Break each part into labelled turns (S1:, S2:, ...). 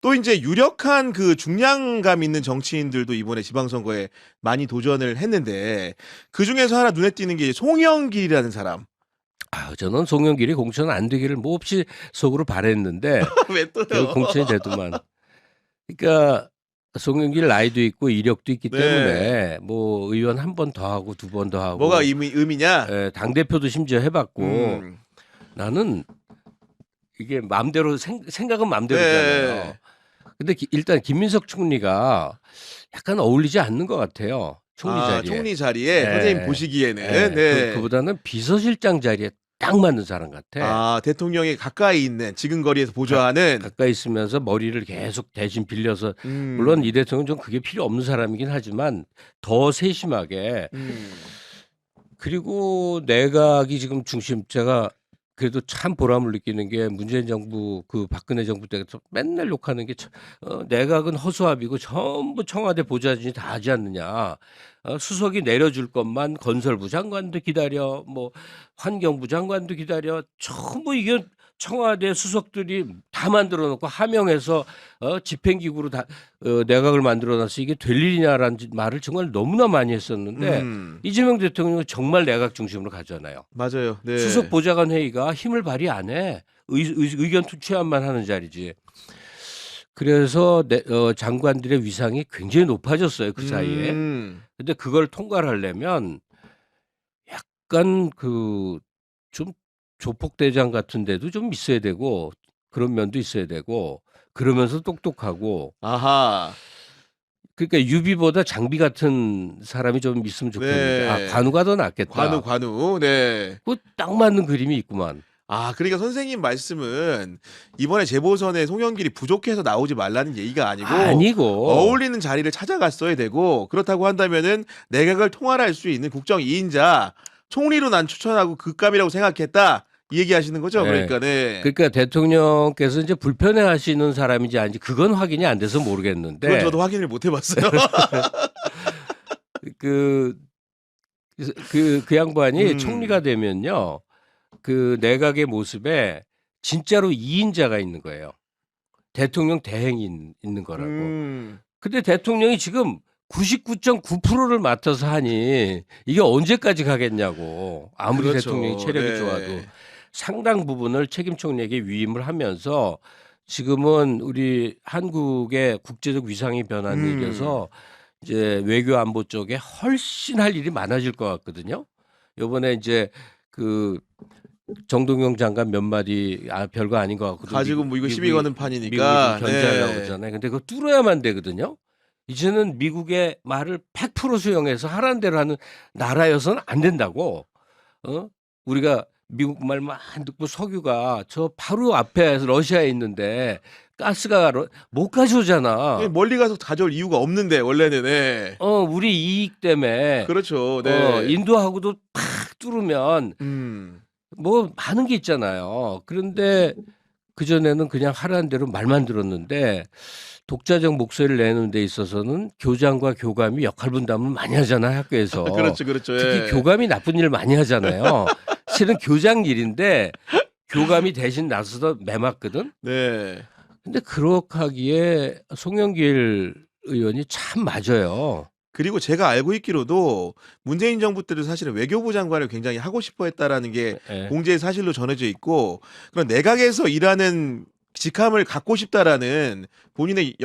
S1: 또 이제 유력한 그 중량감 있는 정치인들도 이번에 지방선거에 많이 도전을 했는데 그 중에서 하나 눈에 띄는 게 송영길이라는 사람.
S2: 저는 송영길이 공천 안 되기를 몹시 속으로 바랬는데
S1: 왜
S2: 결국
S1: 또요?
S2: 공천이 되더만. 그러니까 송영길 나이도 있고 이력도 있기
S1: 네.
S2: 때문에 뭐 의원 한 번 더 하고 두 번 더
S1: 뭐가
S2: 하고
S1: 의미냐?
S2: 당대표도 심지어 해봤고
S1: 음.
S2: 나는 이게 마음대로 생각은 마음대로잖아요.
S1: 네.
S2: 근데 일단 김민석 총리가 약간 어울리지 않는 것 같아요. 총리
S1: 아,
S2: 자리에.
S1: 총리 자리에 선생님
S2: 예.
S1: 보시기에는 네.
S2: 그보다는 비서실장 자리에 딱 맞는 사람 같아.
S1: 아, 대통령이 가까이 있는 지근거리에서 보좌하는
S2: 가까이 있으면서 머리를 계속 대신 빌려서 물론
S1: 음.
S2: 이 대통령은 좀 그게 필요 없는 사람이긴 하지만 더 세심하게
S1: 음.
S2: 그리고 내각이 지금 중심제가 그래도 참 보람을 느끼는 게 문재인 정부 그 박근혜 정부 때부터 맨날 욕하는 게 내각은 허수아비고 전부 청와대 보좌진이 다 하지 않느냐. 수석이 내려줄 것만 건설부 장관도 기다려 뭐 환경부 장관도 기다려 전부 이게 청와대 수석들이 다 만들어 놓고 하명해서 집행기구로 다 내각을 만들어 놨어 이게 될 일이냐라는 말을 정말 너무나 많이 했었는데 이재명 대통령은 정말 내각 중심으로 가잖아요.
S1: 맞아요. 네.
S2: 수석 보좌관 회의가 힘을 발휘 안 해. 의견 투취함만 하는 자리지. 그래서 장관들의 위상이 굉장히 높아졌어요. 그 사이에.
S1: 음.
S2: 근데 그걸 통과를 하려면 약간 좀 조폭대장 같은 데도 좀 있어야 되고 그런 면도 있어야 되고 그러면서 똑똑하고
S1: 아하.
S2: 그러니까 유비보다 장비 같은 사람이 좀 있으면 좋겠는데
S1: 네.
S2: 관우가 더 낫겠다.
S1: 관우. 네.
S2: 그 딱 맞는 그림이 있구만.
S1: 아, 그러니까 선생님 말씀은 이번에 재보선에 송영길이 부족해서 나오지 말라는 얘기가 아니고 어울리는 자리를 찾아갔어야 되고 그렇다고 한다면은 내각을 통할할 수 있는 국정 2인자 총리로 난 추천하고 극감이라고 생각했다. 이 얘기하시는 거죠?
S2: 네.
S1: 그러니까 네.
S2: 그러니까 대통령께서 이제 불편해하시는 사람인지 아닌지 그건 확인이 안 돼서
S1: 그건
S2: 모르겠는데
S1: 저도 확인을 못 해봤어요.
S2: 그, 그 양반이 총리가
S1: 음.
S2: 되면요. 그 내각의 모습에 진짜로 2인자가 있는 거예요. 대통령 대행이 있는 거라고.
S1: 음.
S2: 근데 대통령이 지금 99.9%를 맡아서 하니 이게 언제까지 가겠냐고. 아무리
S1: 그렇죠.
S2: 대통령이 체력이
S1: 네.
S2: 좋아도 상당 부분을 책임 총리에게 위임을 하면서 지금은 우리 한국의 국제적 위상이 변한 일이어서 이제 외교 안보 쪽에 훨씬 할 일이 많아질 것 같거든요. 요번에 이제 그 정동영 장관 몇 마디 별거 아닌 것 같고도
S1: 가지고 뭐 이거 시비 거는
S2: 미국이 좀
S1: 판이니까.
S2: 견제하려고
S1: 네.
S2: 그러잖아요. 근데 그거 뚫어야만 되거든요. 이제는 미국의 말을 100% 수용해서 하라는 대로 하는 나라여서는 안 된다고. 우리가 미국 말만 듣고 석유가 저 바로 앞에 러시아에 있는데 가스가 못 가져오잖아.
S1: 멀리 가서 가져올 이유가 없는데 원래는. 네.
S2: 우리 이익 때문에
S1: 그렇죠. 네.
S2: 인도하고도 팍 뚫으면
S1: 음.
S2: 뭐 많은 게 있잖아요. 그런데 그전에는 그냥 하라는 대로 말만 들었는데 독자적 목소리를 내는 데 있어서는 교장과 교감이 역할 분담을 많이 하잖아요, 학교에서.
S1: 그렇죠, 그렇죠.
S2: 특히
S1: 예.
S2: 교감이 나쁜 일을 많이 하잖아요. 실은 교장 일인데 교감이 대신 나서서 매맞거든.
S1: 네.
S2: 근데 그렇게 하기에 송영길 의원이 참 맞아요.
S1: 그리고 제가 알고 있기로도 문재인 정부 때도 사실은 외교부 장관을 굉장히 하고 싶어 했다라는 게
S2: 예.
S1: 공개의 사실로 전해져 있고 그런 내각에서 일하는 직함을 갖고 싶다라는 본인의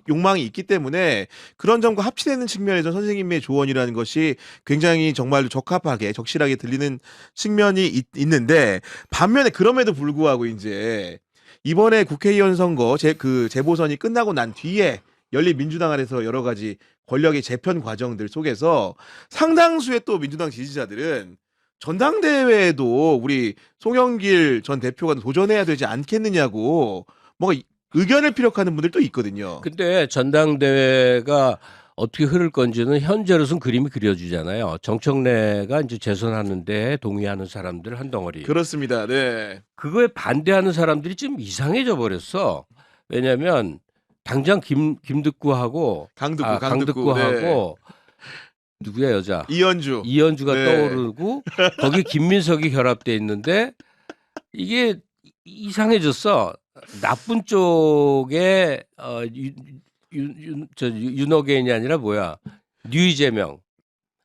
S1: 욕망이 있기 때문에 그런 점과 합치되는 측면에서 선생님의 조언이라는 것이 굉장히 정말로 적합하게 적실하게 들리는 측면이 있는데 반면에 그럼에도 불구하고 이제 이번에 국회의원 선거 재보선이 끝나고 난 뒤에 열린민주당 안에서 여러 가지 권력의 재편 과정들 속에서 상당수의 또 민주당 지지자들은 전당대회에도 우리 송영길 전 대표가 도전해야 되지 않겠느냐고 뭔가 의견을 피력하는 분들도 있거든요.
S2: 근데 전당대회가 어떻게 흐를 건지는 현재로서는 그림이 그려지잖아요. 정청래가 이제 재선하는데 동의하는 사람들 한 덩어리.
S1: 그렇습니다. 네.
S2: 그거에 반대하는 사람들이 좀 이상해져 버렸어. 왜냐하면 당장 김득구하고 강득구하고 누구야 여자 이현주가
S1: 네.
S2: 떠오르고 거기 김민석이 결합돼 있는데 이게 이상해졌어. 나쁜 쪽에 윤어게인이 아니라 뭐야 뉴이재명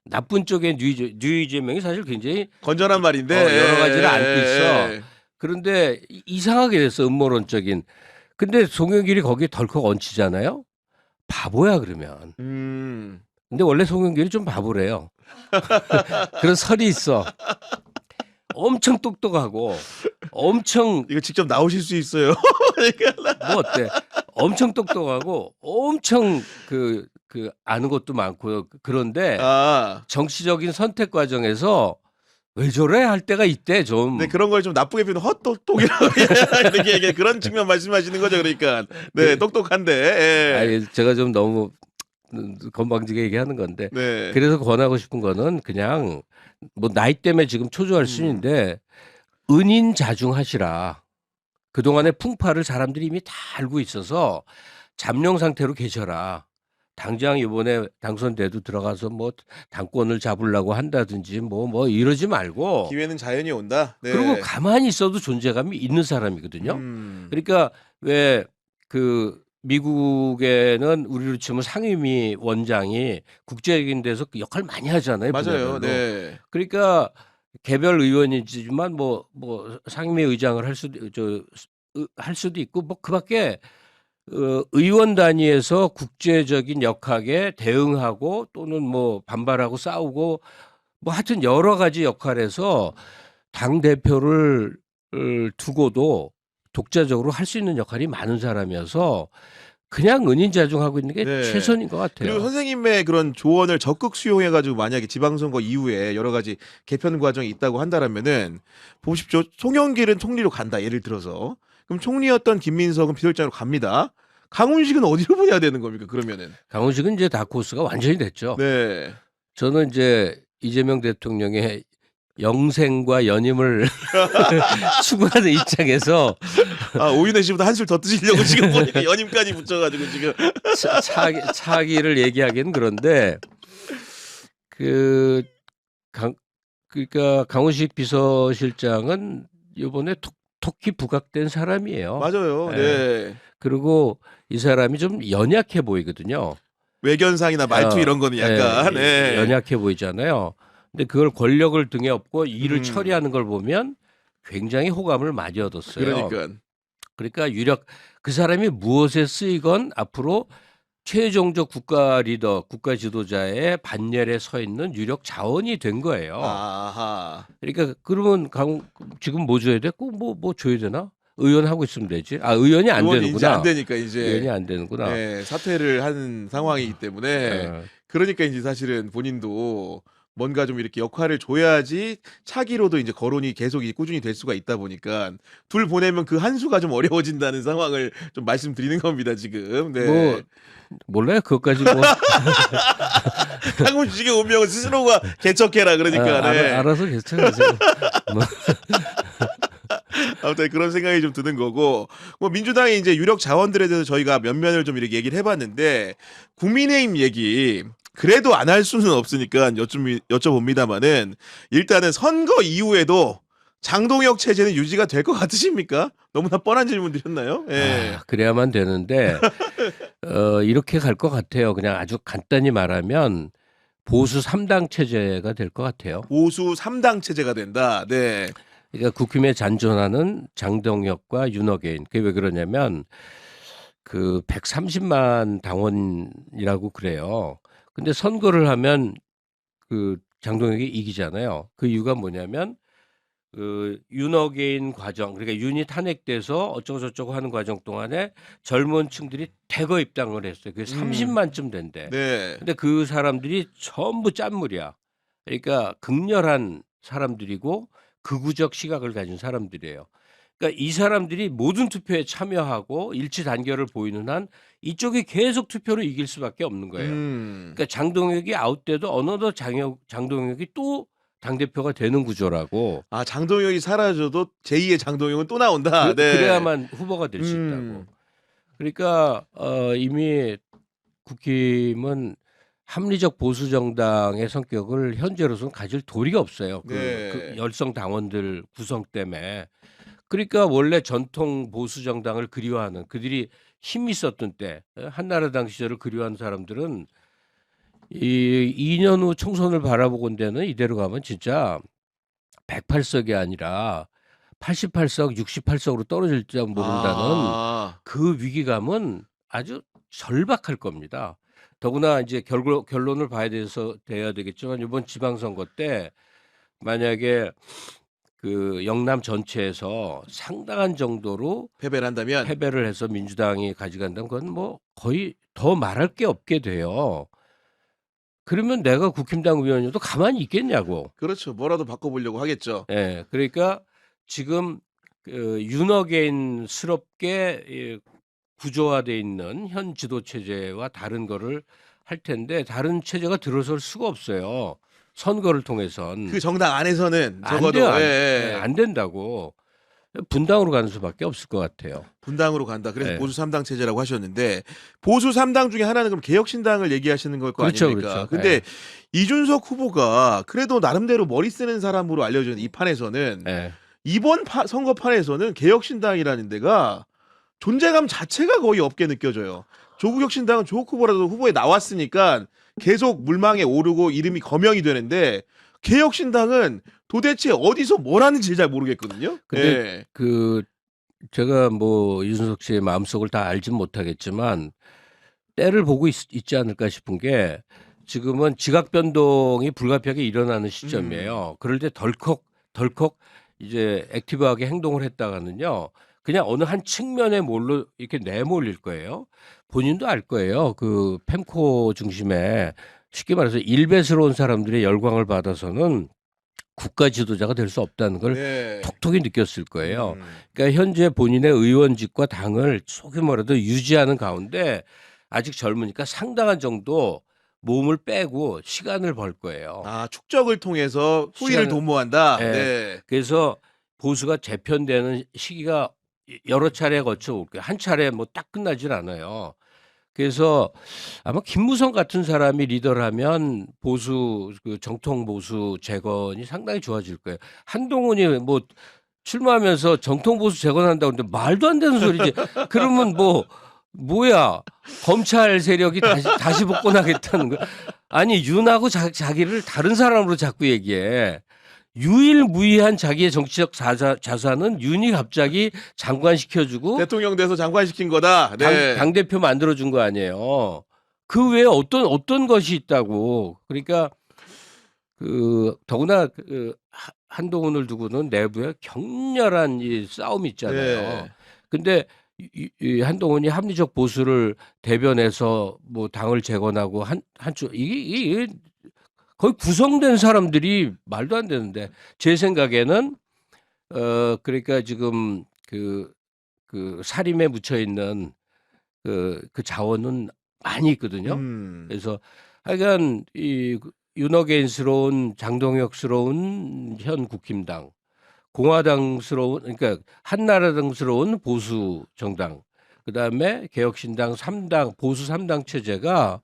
S2: 나쁜 쪽에 뉴이재명이 사실 굉장히
S1: 건전한 말인데
S2: 여러 가지를 안고
S1: 예,
S2: 있어.
S1: 예.
S2: 그런데 이상하게 됐어 음모론적인. 근데 송영길이 거기에 덜컥 얹히잖아요. 바보야 그러면. 근데 원래 송영길이 좀 바보래요. 그런 설이 있어. 엄청 똑똑하고 엄청
S1: 이거 직접 나오실 수 있어요.
S2: 뭐 어때? 엄청 똑똑하고 엄청 그 아는 것도 많고요. 그런데
S1: 아,
S2: 정치적인 선택 과정에서 왜 저래 할 때가 있대 좀.
S1: 네 그런 걸 좀 나쁘게 표현 헛똑똑이라고 이렇게 얘기해. 그런 측면 말씀하시는 거죠, 그러니까. 네, 똑똑한데. 예.
S2: 아니 제가 좀 너무 건방지게 얘기하는 건데.
S1: 네.
S2: 그래서 권하고 싶은 거는 그냥 뭐 나이 때문에 지금 초조할 수있는데 은인자중하시라. 그동안의 풍파를 사람들이 이미 다 알고 있어서 잠룡 상태로 계셔라. 당장 이번에 당선돼도 들어가서 뭐 당권을 잡으려고 한다든지 뭐 이러지 말고
S1: 기회는 자연히 온다. 네.
S2: 그리고 가만히 있어도 존재감이 있는 사람이거든요. 그러니까 왜 그 미국에는 우리로 치면 상임위 원장이 국제적인 데서 그 역할 많이 하잖아요.
S1: 맞아요.
S2: 분야별로.
S1: 네.
S2: 그러니까 개별 의원이지만 뭐 상임위 의장을 할 수도 있고 뭐 그밖에 의원 단위에서 국제적인 역학에 대응하고 또는 뭐 반발하고 싸우고 뭐 하여튼 여러 가지 역할에서 당 대표를 두고도 독자적으로 할 수 있는 역할이 많은 사람이어서 그냥 은인자중하고 있는 게
S1: 네.
S2: 최선인 것 같아요.
S1: 그리고 선생님의 그런 조언을 적극 수용해가지고 만약에 지방선거 이후에 여러 가지 개편 과정이 있다고 한다라면은 보십시오. 송영길은 총리로 간다. 예를 들어서 그럼 총리였던 김민석은 비서실장으로 갑니다. 강훈식은 어디로 보내야 되는 겁니까? 그러면은.
S2: 강훈식은 이제 다크호스가 완전히 됐죠.
S1: 네.
S2: 저는 이제 이재명 대통령의 영생과 연임을 추구하는 입장에서
S1: 오윤혜 씨보다 한술 더 드시려고 지금 보니까 연임까지 붙여가지고 지금.
S2: 차기를 얘기하기는 그런데 그러니까 강훈식 비서실장은 이번에 톡히 부각된 사람이에요.
S1: 맞아요. 네.
S2: 그리고 이 사람이 좀 연약해 보이거든요.
S1: 외견상이나 말투 이런 거는 약간
S2: 연약해 보이잖아요. 근데 그걸 권력을 등에 업고 일을 처리하는 걸 보면 굉장히 호감을 많이 얻었어요. 그러니까 유력 그 사람이 무엇에 쓰이건 앞으로 최종적 국가 리더, 국가 지도자의 반열에 서 있는 유력 자원이 된 거예요.
S1: 아하.
S2: 그러니까 그러면 지금 뭐 줘야 돼? 뭐 줘야 되나? 의원 하고 있으면 되지. 의원이 안 되는구나.
S1: 이제 안 되니까 이제
S2: 의원이 안 되는구나.
S1: 네, 사퇴를 한 상황이기 때문에 그러니까 이제 사실은 본인도 뭔가 좀 이렇게 역할을 줘야지 차기로도 이제 거론이 계속 꾸준히 될 수가 있다 보니까 둘 보내면 그 한 수가 좀 어려워진다는 상황을 좀 말씀드리는 겁니다 지금. 네.
S2: 뭐 몰라요 그것까지 뭐.
S1: 강훈식의 운명은 스스로가 개척해라 그러니까. 네.
S2: 알아서 개척하세요. 뭐.
S1: 아무튼 그런 생각이 좀 드는 거고 뭐 민주당의 이제 유력 자원들에 대해서 저희가 면면을 좀 이렇게 얘기를 해봤는데 국민의힘 얘기 그래도 안 할 수는 없으니까 여쭤봅니다만은 일단은 선거 이후에도 장동혁 체제는 유지가 될 것 같으십니까? 너무나 뻔한 질문 드렸나요? 예.
S2: 그래야만 되는데 이렇게 갈 것 같아요. 그냥 아주 간단히 말하면 보수 3당 체제가 될 것 같아요.
S1: 보수 3당 체제가 된다. 네.
S2: 그러니까 국힘에 잔존하는 장동혁과 윤어게인. 그게 왜 그러냐면 그 130만 당원이라고 그래요. 근데 선거를 하면 그 장동혁이 이기잖아요. 그 이유가 뭐냐면 그 윤어게인 과정, 그러니까 윤이 탄핵돼서 어쩌고 저쩌고 하는 과정 동안에 젊은 층들이 대거 입당을 했어요. 그게 30만쯤 된대.
S1: 네.
S2: 근데 그 사람들이 전부 짠물이야. 그러니까 극렬한 사람들이고 극우적 시각을 가진 사람들이에요. 그러니까 이 사람들이 모든 투표에 참여하고 일치 단결을 보이는 한 이쪽이 계속 투표로 이길 수밖에 없는 거예요. 그러니까 장동혁이 아웃돼도 어느덧 장동혁이 또 당대표가 되는 구조라고.
S1: 장동혁이 사라져도 제2의 장동혁은 또 나온다. 네.
S2: 그래야만 후보가 될 수 있다고. 그러니까 이미 국힘은 합리적 보수 정당의 성격을 현재로서는 가질 도리가 없어요. 그 열성 당원들 구성 때문에. 그러니까 원래 전통 보수 정당을 그리워하는 그들이 힘이 있었던 때 한나라당 시절을 그리워하는 사람들은 이 2년 후 총선을 바라보건대는 이대로 가면 진짜 108석이 아니라 88석, 68석으로 떨어질지 모른다는
S1: 아.
S2: 그 위기감은 아주 절박할 겁니다. 더구나 이제 결론을 돼야 되겠지만 이번 지방선거 때 만약에 그 영남 전체에서 상당한 정도로
S1: 패배를 한다면
S2: 패배를 해서 민주당이 가져간다면 그건 뭐 거의 더 말할 게 없게 돼요. 그러면 내가 국힘당 의원이어도 가만히 있겠냐고.
S1: 그렇죠. 뭐라도 바꿔보려고 하겠죠.
S2: 예. 그러니까 지금 그 윤어게인스럽게 구조화돼 있는 현 지도 체제와 다른 거를 할 텐데 다른 체제가 들어설 수가 없어요. 선거를 통해선.
S1: 그 정당 안에서는
S2: 안
S1: 적어도
S2: 돼요.
S1: 예, 예.
S2: 안 된다고. 분당으로 가는 수밖에 없을 것 같아요.
S1: 분당으로 간다. 그래서
S2: 네.
S1: 보수 3당 체제라고 하셨는데 보수 3당 중에 하나는 그럼 개혁신당을 얘기하시는 걸 거
S2: 그렇죠,
S1: 아닙니까?
S2: 그렇죠.
S1: 근데
S2: 예.
S1: 이준석 후보가 그래도 나름대로 머리 쓰는 사람으로 알려진 이 판에서는
S2: 예.
S1: 이번 선거판에서는 개혁신당이라는 데가 존재감 자체가 거의 없게 느껴져요. 조국 혁신당은 조국 후보라도 후보에 나왔으니까 계속 물망에 오르고 이름이 거명이 되는데 개혁신당은 도대체 어디서 뭘 하는지 잘 모르겠거든요.
S2: 근데
S1: 예.
S2: 그 제가 뭐 이준석 씨의 마음속을 다 알진 못하겠지만 때를 보고 있지 않을까 싶은 게 지금은 지각 변동이 불가피하게 일어나는 시점이에요. 그럴 때 덜컥 이제 액티브하게 행동을 했다가는요. 그냥 어느 한 측면에 몰로 이렇게 내몰릴 거예요. 본인도 알 거예요. 그 펜코 중심에 쉽게 말해서 일베스러운 사람들의 열광을 받아서는 국가 지도자가 될 수 없다는 걸
S1: 네.
S2: 톡톡히 느꼈을 거예요.
S1: 음.
S2: 그러니까 현재 본인의 의원직과 당을 속히 말해도 유지하는 가운데 아직 젊으니까 상당한 정도 몸을 빼고 시간을 벌 거예요.
S1: 아, 축적을 통해서 후위를
S2: 시간을-
S1: 도모한다.
S2: 예.
S1: 네.
S2: 그래서 보수가 재편되는 시기가 여러 차례 거쳐 올 거예요. 한 차례 뭐 딱 끝나질 않아요. 그래서 아마 김무성 같은 사람이 리더를 하면 보수 그 정통 보수 재건이 상당히 좋아질 거예요. 한동훈이 뭐 출마하면서 정통 보수 재건한다고 하는데 말도 안 되는 소리지. 그러면 뭐야 검찰 세력이 다시 복권하겠다는 거야. 아니 윤하고 자기를 다른 사람으로 자꾸 얘기해. 유일무이한 자기의 정치적 자산은 윤이 갑자기 장관 시켜주고
S1: 대통령 돼서 장관 시킨 거다. 네.
S2: 당 대표 만들어준 거 아니에요. 그 외에 어떤 것이 있다고. 그러니까 그 더구나 그 한동훈을 두고는 내부에 격렬한 이 싸움이 있잖아요.
S1: 네.
S2: 근데 이 한동훈이 합리적 보수를 대변해서 뭐 당을 재건하고 한쪽 이게 거의 구성된 사람들이 말도 안 되는데 제 생각에는 그러니까 지금 그 사림에 묻혀 있는 그 자원은 많이 있거든요.
S1: 음.
S2: 그래서 하여간 이 윤어게인스러운 장동혁스러운 현 국힘당, 공화당스러운 그러니까 한나라당스러운 보수 정당, 그다음에 개혁신당 3당 보수 3당 체제가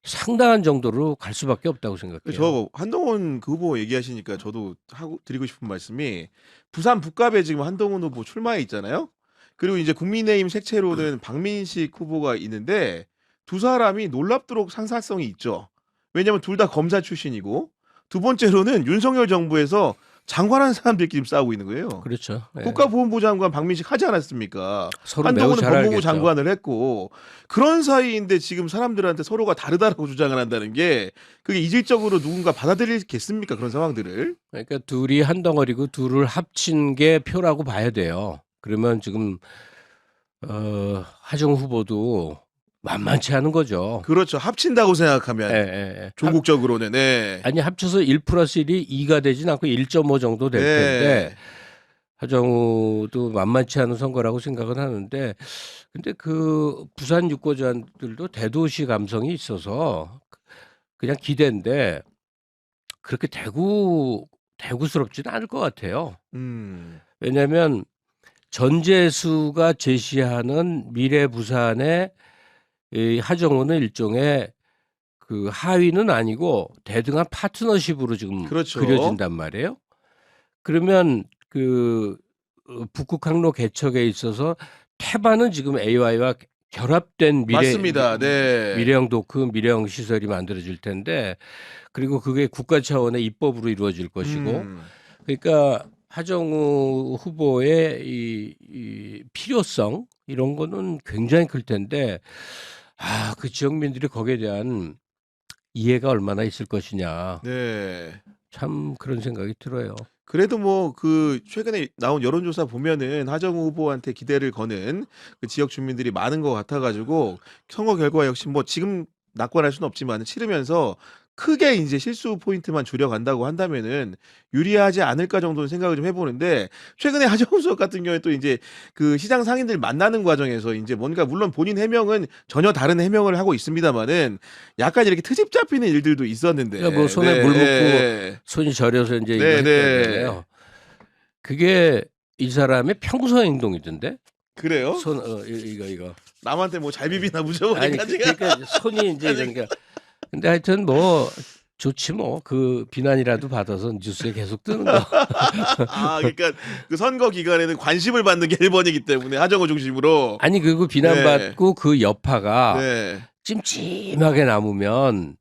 S2: 상당한 정도로 갈 수밖에 없다고 생각해요.
S1: 저 한동훈 그 후보 얘기하시니까 저도 하고 드리고 싶은 말씀이 부산 북갑에 지금 한동훈 후보 출마해 있잖아요. 그리고 이제 국민의힘 색채로는 박민식 후보가 있는데 두 사람이 놀랍도록 상사성이 있죠. 왜냐하면 둘 다 검사 출신이고 두 번째로는 윤석열 정부에서 장관한 사람들끼리 지금 싸우고 있는 거예요.
S2: 그렇죠. 예.
S1: 국가보훈부 장관 박민식 하지 않았습니까?
S2: 서로 매우
S1: 한동훈은
S2: 잘
S1: 법무부
S2: 알겠죠.
S1: 장관을 했고 그런 사이인데 지금 사람들한테 서로가 다르다라고 주장을 한다는 게 그게 이질적으로 누군가 받아들이겠습니까? 그런 상황들을.
S2: 그러니까 둘이 한 덩어리고 둘을 합친 게 표라고 봐야 돼요. 그러면 지금 하정 후보도 만만치 않은 거죠.
S1: 그렇죠. 합친다고 생각하면
S2: 예, 예, 예.
S1: 조국적으로는 네.
S2: 아니 합쳐서 1 플러스 1이 2가 되진 않고 1.5 정도 될
S1: 네.
S2: 텐데 하정우도 만만치 않은 선거라고 생각은 하는데 근데 그 부산 유권자들도 대도시 감성이 있어서 그냥 기대인데 그렇게 대구스럽지는 않을 것 같아요. 왜냐하면 전재수가 제시하는 미래 부산의 이 하정우는 일종의 그 하위는 아니고 대등한 파트너십으로 지금
S1: 그렇죠.
S2: 그려진단 말이에요. 그러면 그 북극 항로 개척에 있어서 태반은 지금 AI와 결합된
S1: 맞습니다. 네.
S2: 미래형 도크, 미래형 시설이 만들어질 텐데 그리고 그게 국가 차원의 입법으로 이루어질 것이고 그러니까 하정우 후보의 이 필요성 이런 거는 굉장히 클 텐데 그 지역민들이 거기에 대한 이해가 얼마나 있을 것이냐.
S1: 네.
S2: 참 그런 생각이 들어요.
S1: 그래도 뭐 그 최근에 나온 여론조사 보면은 하정우 후보한테 기대를 거는 그 지역 주민들이 많은 것 같아 가지고 선거 결과 역시 뭐 지금 낙관할 수는 없지만 치르면서 크게 인제 실수 포인트만 줄여간다고 한다면은 유리하지 않을까 정도는 생각을 좀 해 보는데 최근에 하정우 수석 같은 경우에 또 인제 그 시장 상인들 만나는 과정에서 인제 뭔가 물론 본인 해명은 전혀 다른 해명을 하고 있습니다마는 약간 이렇게 트집 잡히는 일들도 있었는데.
S2: 그러니까 뭐 손에 물 묻고
S1: 네.
S2: 손이 저려서 인제 이거
S1: 네네.
S2: 했다잖아요. 그게 이 사람의 평소 행동이던데.
S1: 그래요?
S2: 이거.
S1: 남한테 뭐 잘 비비나
S2: 아니
S1: 묻어보니까 제가.
S2: 그러니까 손이 인제 이러니까 근데 하여튼 뭐 좋지 뭐. 그 비난이라도 받아서 뉴스에 계속 뜨는 거.
S1: 그러니까 그 선거 기간에는 관심을 받는 게 1번이기 때문에 하정우 중심으로.
S2: 아니 그리고 비난받고 그 여파가
S1: 네.
S2: 찜찜하게 남으면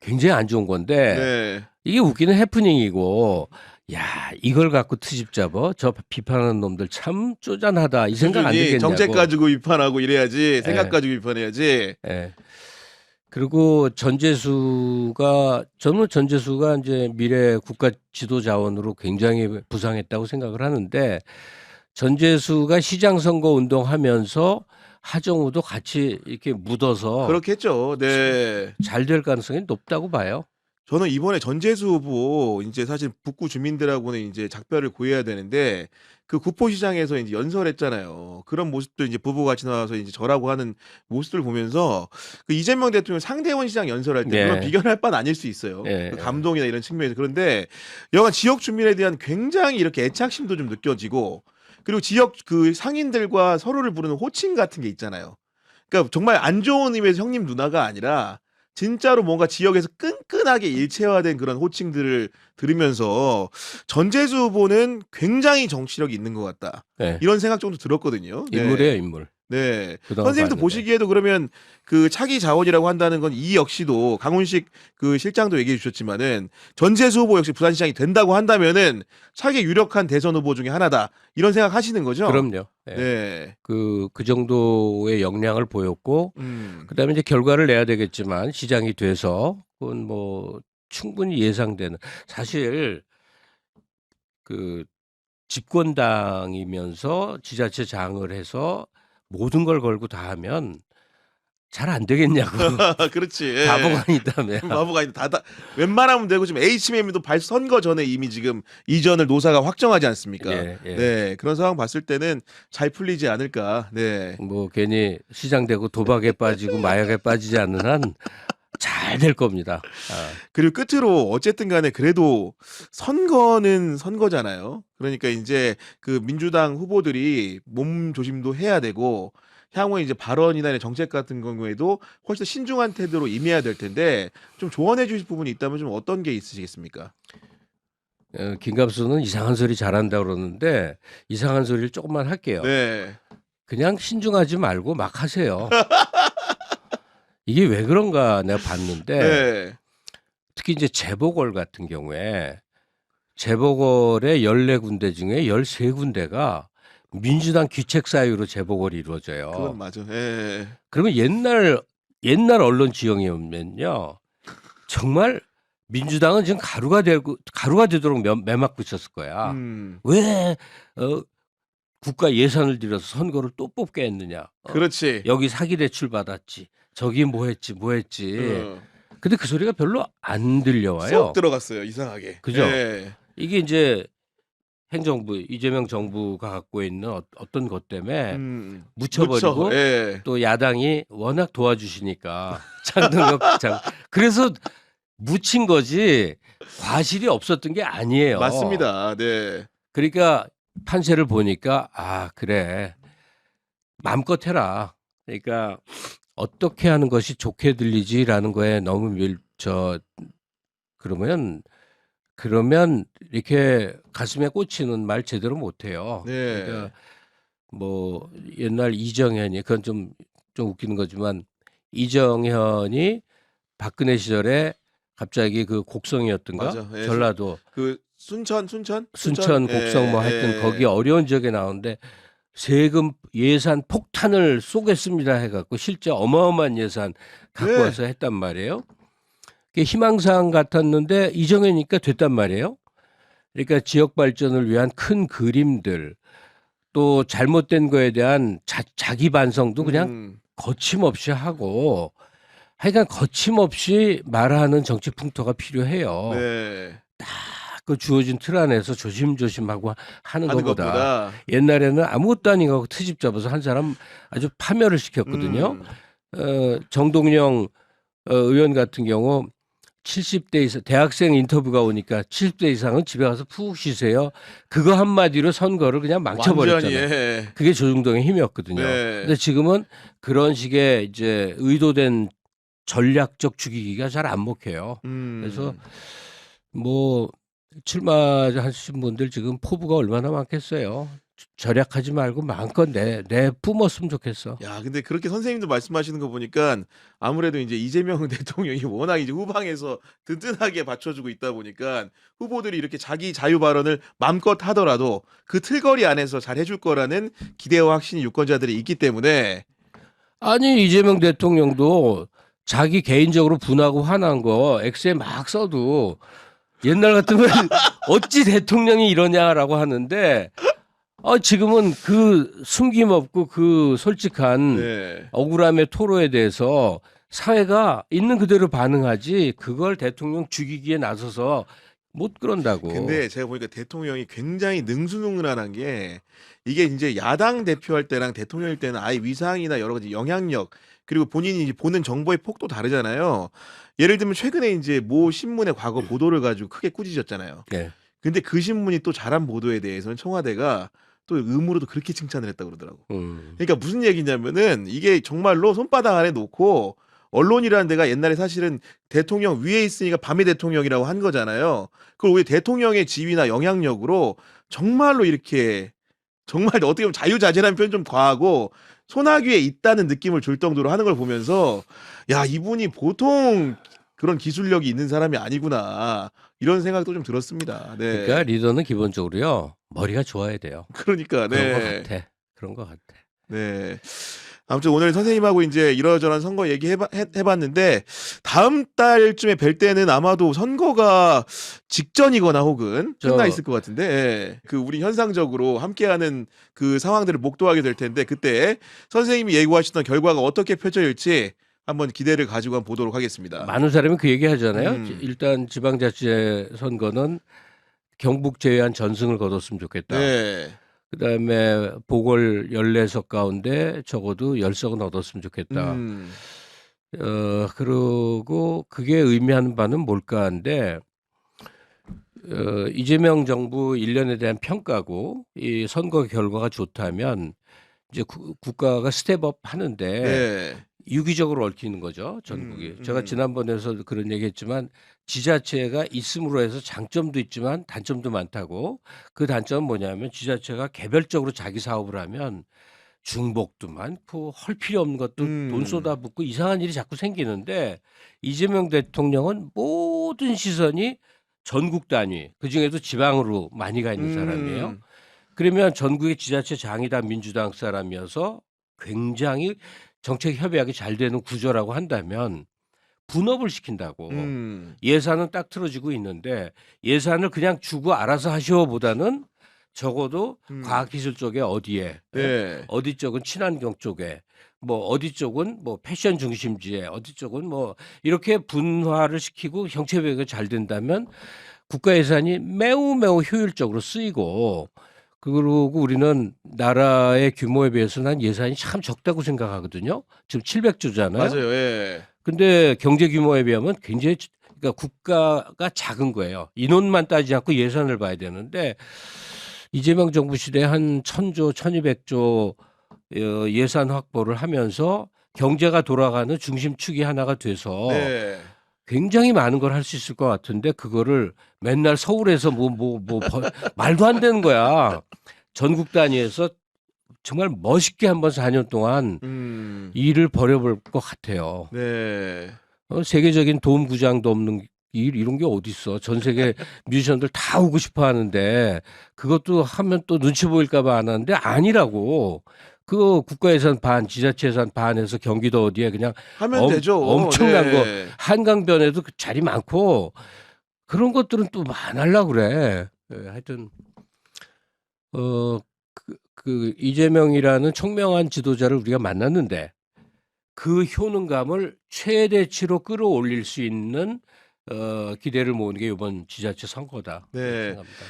S2: 굉장히 안 좋은 건데
S1: 네.
S2: 이게 웃기는 해프닝이고 야 이걸 갖고 트집 잡아? 저 비판하는 놈들 참 쪼잔하다 이 생각 안
S1: 수준이
S2: 들겠냐고.
S1: 정책 가지고 비판하고 이래야지 생각
S2: 예.
S1: 가지고 비판해야지.
S2: 예. 그리고 전재수가 이제 미래 국가 지도 자원으로 굉장히 부상했다고 생각을 하는데 전재수가 시장 선거 운동하면서 하정우도 같이 이렇게 묻어서
S1: 그렇겠죠. 네.
S2: 잘 될 가능성이 높다고 봐요.
S1: 저는 이번에 전재수 후보 인제 사실 북구 주민들하고는 인제 작별을 고해야 되는데 그 구포시장에서 인제 연설했잖아요. 그런 모습도 인제 부부 같이 나와서 인제 절하고 하는 모습을 보면서 그 이재명 대통령 상대원 시장 연설할 때 물론
S2: 네.
S1: 비견할 바는 아닐 수 있어요.
S2: 예,
S1: 그
S2: 예.
S1: 감동이나 이런 측면에서. 그런데 여간 지역 주민에 대한 굉장히 이렇게 애착심도 좀 느껴지고 그리고 지역 그 상인들과 서로를 부르는 호칭 같은 게 있잖아요. 그러니까 정말 안 좋은 의미에서 형님 누나가 아니라 진짜로 뭔가 지역에서 끈끈하게 일체화된 그런 호칭들을 들으면서 '전재수 후보는 굉장히 정치력이 있는 것 같다.'
S2: 네.
S1: 이런 생각 정도 들었거든요. 네.
S2: 인물이에요, 인물.
S1: 네.
S2: 그동안
S1: 선생님도
S2: 봤는데.
S1: 보시기에도 그러면 그 차기 자원이라고 한다는 건 이 역시도 강훈식 그 실장도 얘기해 주셨지만은 '전재수 후보 역시 부산시장이 된다고 한다면은 차기 유력한 대선 후보 중에 하나다.' 이런 생각 하시는 거죠?
S2: 그럼요. 예.
S1: 네.
S2: 그 정도의 역량을 보였고
S1: 음.
S2: 그다음에 이제 결과를 내야 되겠지만 시장이 돼서 그건 뭐 충분히 예상되는 사실 그 집권당이면서 지자체장을 해서 모든 걸 걸고 다 하면 잘 안 되겠냐고.
S1: 그렇지. 예.
S2: 바보가 아니다며.
S1: 바보가 아니다. 다 웬만하면 되고 지금 HMM도 선거 전에 이미 지금 이전을 노사가 확정하지 않습니까?
S2: 예, 예.
S1: 네. 그런 상황 봤을 때는 잘 풀리지 않을까. 네.
S2: 뭐 괜히 시장 되고 도박에 빠지고 마약에 빠지지 않는 한 잘 될 겁니다.
S1: 그리고 끝으로 어쨌든 간에 그래도 선거는 선거잖아요. 그러니까 인제 그 민주당 후보들이 몸 조심도 해야 되고 향후에 이제 발언이나 정책 같은 경우에도 훨씬 더 신중한 태도로 임해야 될 텐데 좀 조언해 주실 부분이 있다면 좀 어떤 게 있으시겠습니까?
S2: 김갑수는 이상한 소리 잘한다고 그러는데 이상한 소리를 조금만 할게요.
S1: 네.
S2: 그냥 신중하지 말고 막 하세요. 이게 왜 그런가 내가 봤는데
S1: 네.
S2: 특히 이제 재보궐 같은 경우에 재보궐의 14군데 중에 13군데가 민주당 귀책 사유로 재보궐이 이루어져요.
S1: 그건 맞아. 예.
S2: 그러면 옛날 언론 지형이면요. 정말 민주당은 지금 가루가 되도록 매맞고 있었을 거야. 왜 국가 예산을 들여서 선거를 또 뽑게 했느냐.
S1: 그렇지.
S2: 여기 사기 대출 받았지. 저기 뭐 했지.
S1: 어.
S2: 근데 그 소리가 별로 안 들려와요.
S1: 쏙 들어갔어요, 이상하게.
S2: 그죠?
S1: 예.
S2: 이게 이제 행정부 이재명 정부가 갖고 있는 어떤 것 때문에 묻혀버리고
S1: 묻혀. 예.
S2: 또 야당이 워낙 도와주시니까 장동혁 그래서 묻힌 거지 과실이 없었던 게 아니에요.
S1: 맞습니다. 네.
S2: 그러니까 판세를 보니까 그래 마음껏 해라. 그러니까 어떻게 하는 것이 좋게 들리지라는 거에 너무 그러면 그러면 이렇게 가슴에 꽂히는 말 제대로 못해요.
S1: 네.
S2: 그러니까 뭐 옛날 이정현이 그건 좀 웃기는 거지만 이정현이 박근혜 시절에 갑자기 그 곡성이었던가
S1: 맞아. 예,
S2: 전라도
S1: 그 순천
S2: 순천 곡성 뭐 하여튼
S1: 예.
S2: 거기 어려운 지역에 나오는데 세금 예산 폭탄을 쏘겠습니다 해갖고 실제 어마어마한 예산 갖고
S1: 네.
S2: 와서 했단 말이에요. 그게 희망사항 같았는데 이정현이니까 됐단 말이에요. 그러니까 지역 발전을 위한 큰 그림들 또 잘못된 거에 대한 자기 반성도 그냥 거침없이 하고 하여간 거침없이 말하는 정치 풍토가 필요해요.
S1: 네.
S2: 그 주어진 틀 안에서 조심조심하고 하는
S1: 하는
S2: 것보다
S1: 것보다
S2: 옛날에는 아무것도 아니고 트집 잡아서 한 사람 아주 파멸을 시켰거든요. 정동영 의원 같은 경우 70대 이상 대학생 인터뷰가 오니까 70대 이상은 집에 가서 푹 쉬세요. 그거 한마디로 선거를 그냥
S1: 완전히
S2: 망쳐버렸잖아요.
S1: 예.
S2: 그게 조중동의 힘이었거든요.
S1: 네.
S2: 근데 지금은 그런 식의 이제 의도된 전략적 죽이기가 잘 안 먹혀요. 그래서 뭐 출마하신 분들 지금 포부가 얼마나 많겠어요. 절약하지 말고 마음껏 내 뿜었으면 좋겠어.
S1: 야, 근데 그렇게 선생님도 말씀하시는 거 보니까 아무래도 이제 이재명 대통령이 워낙 이제 후방에서 든든하게 받쳐주고 있다 보니까 후보들이 이렇게 자기 자유 발언을 마음껏 하더라도 그 틀거리 안에서 잘 해줄 거라는 기대와 확신이 유권자들이 있기 때문에
S2: 아니 이재명 대통령도 자기 개인적으로 분하고 화난 거 엑스에 막 써도 옛날 같으면 어찌 대통령이 이러냐라고 하는데 지금은 그 숨김없고 그 솔직한
S1: 네.
S2: 억울함의 토로에 대해서 사회가 있는 그대로 반응하지 그걸 대통령 죽이기에 나서서 못 그런다고.
S1: 근데 제가 보니까 대통령이 굉장히 능수능란한 게 이게 이제 야당 대표할 때랑 대통령일 때는 아예 위상이나 여러 가지 영향력 그리고 본인이 이제 보는 정보의 폭도 다르잖아요. 예를 들면 최근에 이제 모 신문의 과거 보도를 가지고 크게 꾸짖었잖아요.
S2: 네.
S1: 근데 그 신문이 또 잘한 보도에 대해서는 청와대가 또 의무로도 그렇게 칭찬을 했다고 그러더라고. 그러니까 무슨 얘기냐면은 이게 정말로 손바닥 안에 놓고 언론이라는 데가 옛날에 사실은 대통령 위에 있으니까 밤의 대통령이라고 한 거잖아요. 그걸 오히려 대통령의 지위나 영향력으로 정말로 이렇게 정말 어떻게 보면 자유자재라는 표현 좀 과하고 소나귀에 있다는 느낌을 줄 정도로 하는 걸 보면서 야, 이분이 보통 그런 기술력이 있는 사람이 아니구나 이런 생각도 좀 들었습니다. 네.
S2: 그러니까 리더는 기본적으로요 머리가 좋아야 돼요.
S1: 그러니까
S2: 그런 것
S1: 네.
S2: 같아. 그런 것 같아.
S1: 네. 아무튼 오늘 선생님하고 이제 이러저런 선거 얘기 해봤는데 다음 달쯤에 뵐 때는 아마도 선거가 직전이거나 혹은 끝나 있을 것 같은데 예. 그 우리 현상적으로 함께하는 그 상황들을 목도하게 될 텐데 그때 선생님이 예고하시던 결과가 어떻게 펼쳐질지 한번 기대를 가지고 한번 보도록 하겠습니다.
S2: 많은 사람이 그 얘기 하잖아요. 일단 지방자치 선거는 경북 제외한 전승을 거뒀으면 좋겠다.
S1: 네.
S2: 그다음에 보궐 14석 가운데 적어도 10석은 얻었으면 좋겠다. 그리고 그게 의미하는 바는 뭘까 한데 이재명 정부 1년에 대한 평가고 이 선거 결과가 좋다면 이제 국가가 스텝업 하는데
S1: 네.
S2: 유기적으로 얽히는 거죠. 전국이. 제가 지난번에서 그런 얘기했지만 지자체가 있음으로 해서 장점도 있지만 단점도 많다고. 그 단점은 뭐냐면 지자체가 개별적으로 자기 사업을 하면 중복도 많고 헐 필요 없는 것도 돈 쏟아붓고 이상한 일이 자꾸 생기는데 이재명 대통령은 모든 시선이 전국 단위 그중에도 지방으로 많이 가 있는 사람이에요. 그러면 전국의 지자체 장이 다 민주당 사람이어서 굉장히 정책 협약이 잘 되는 구조라고 한다면 분업을 시킨다고. 예산은 딱 틀어지고 있는데 예산을 그냥 주고 알아서 하시오보다는 적어도 과학기술 쪽에 어디에
S1: 네.
S2: 어디 쪽은 친환경 쪽에 뭐 어디 쪽은 뭐 패션 중심지에 어디 쪽은 뭐 이렇게 분화를 시키고 정책협약이 잘 된다면 국가 예산이 매우 효율적으로 쓰이고 그리고 우리는 나라의 규모에 비해서 난 예산이 참 적다고 생각하거든요. 지금 700조잖아요.
S1: 맞아요. 예.
S2: 근데 경제 규모에 비하면 굉장히 그러니까 국가가 작은 거예요. 인원만 따지지 않고 예산을 봐야 되는데 이재명 정부 시대에 한 1000조, 1200조 예산 확보를 하면서 경제가 돌아가는 중심축이 하나가 돼서
S1: 네.
S2: 굉장히 많은 걸 할 수 있을 것 같은데 그거를 맨날 서울에서 말도 안 되는 거야. 전국 단위에서 정말 멋있게 한번 4년 동안 일을 벌여볼 것 같아요.
S1: 네.
S2: 세계적인 도움 구장도 없는 일 이런 게 어디 있어? 전 세계 뮤지션들 다 오고 싶어 하는데 그것도 하면 또 눈치 보일까 봐 안 하는데 아니라고. 그거 국가 예산 반, 지자체 예산 반에서 경기도 어디에 그냥
S1: 하면 되죠.
S2: 엄청난 거
S1: 네.
S2: 한강변에도 그 자리 많고 그런 것들은 또 안 하려고 그래. 예, 하여튼 그 이재명이라는 청명한 지도자를 우리가 만났는데 그 효능감을 최대치로 끌어올릴 수 있는 기대를 모으는 게 이번 지자체 선거다.
S1: 네.
S2: 생각합니다.